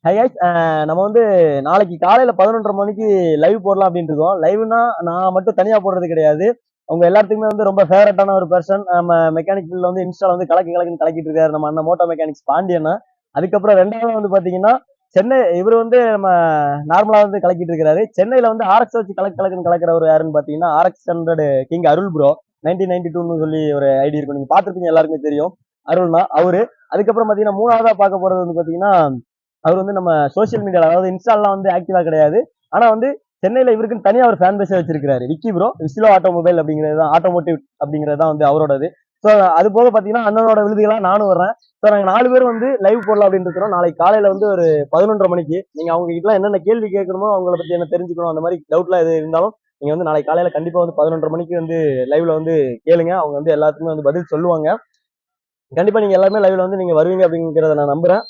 Hi guys, நம்ம வந்து நாளைக்கு காலையில 11:30 மணிக்கு லைவ் போடலாம் அப்படின்னு இருக்கோம். லைவ்னா நான் மட்டும் தனியா போடுறது கிடையாது. அவங்க எல்லாத்துக்குமே வந்து ரொம்ப ஃபேவரட்டான ஒரு பர்சன். நம்ம மெக்கானிக் ஃபீல்ட்ல வந்து இன்ஸ்டால வந்து கலக்குன்னு கலக்கிட்டு இருக்காரு நம்ம அண்ணன் மோட்டோ மெக்கானிக்ஸ் பாண்டியனா. அதுக்கப்புறம் ரெண்டாவது வந்து பாத்தீங்கன்னா சென்னை, இவர் வந்து நம்ம நார்மலா வந்து கலக்கிட்டு இருக்காரு. சென்னையில வந்து ஆர்எக்ஸ் வச்சு கலக்குன்னு கலக்கிறவர் யாருன்னு பாத்தீங்கன்னா RX 100 கிங் அருள் ப்ரோ. 1992 சொல்லி ஒரு ஐடி இருக்கும், நீங்க பாத்துருப்பீங்க, எல்லாருக்குமே தெரியும். அருள்னா அவரு. அதுக்கப்புறம் பாத்தீங்கன்னா மூணாவதா பார்க்க போறது வந்து பாத்தீங்கன்னா அவர் வந்து நம்ம சோசியல் மீடியால, அதாவது இன்ஸ்டாலாம் வந்து ஆக்டிவா கிடையாது. ஆனா வந்து சென்னையில இவருக்குன்னு தனியா ஒரு ஃபேன் பேஸை வச்சிருக்காரு. விக்கி ப்ரோ, விசிலோ ஆட்டோமொபைல் அப்படிங்கிறது தான், ஆட்டோமோட்டிவ் அப்படிங்கிறது தான் வந்து அவரோடது. ஸோ அது போக பாத்தீங்கன்னா அண்ணனோட விழுதுகளா நானும் வர்றேன். ஸோ நாங்க 4 பேர் வந்து லைவ் போடலாம் அப்படின்னு இருக்கிறோம். நாளைக்கு காலையில வந்து ஒரு 11:30 மணிக்கு. நீங்க அவங்க கிட்ட என்னென்ன கேள்வி கேட்கணுமோ, அவங்கள பத்தி என்ன தெரிஞ்சுக்கணும், அந்த மாதிரி டவுட்லாம் எது இருந்தாலும் நீங்க வந்து நாளைக்கு காலையில கண்டிப்பா வந்து 11:30 மணிக்கு வந்து லைவ்ல வந்து கேளுங்க. அவங்க வந்து எல்லாத்துக்குமே வந்து பதில் சொல்லுவாங்க. கண்டிப்பா நீங்க எல்லாருமே லைவ்ல வந்து நீங்க வருவீங்க அப்படிங்கிறத நான் நம்புறேன்.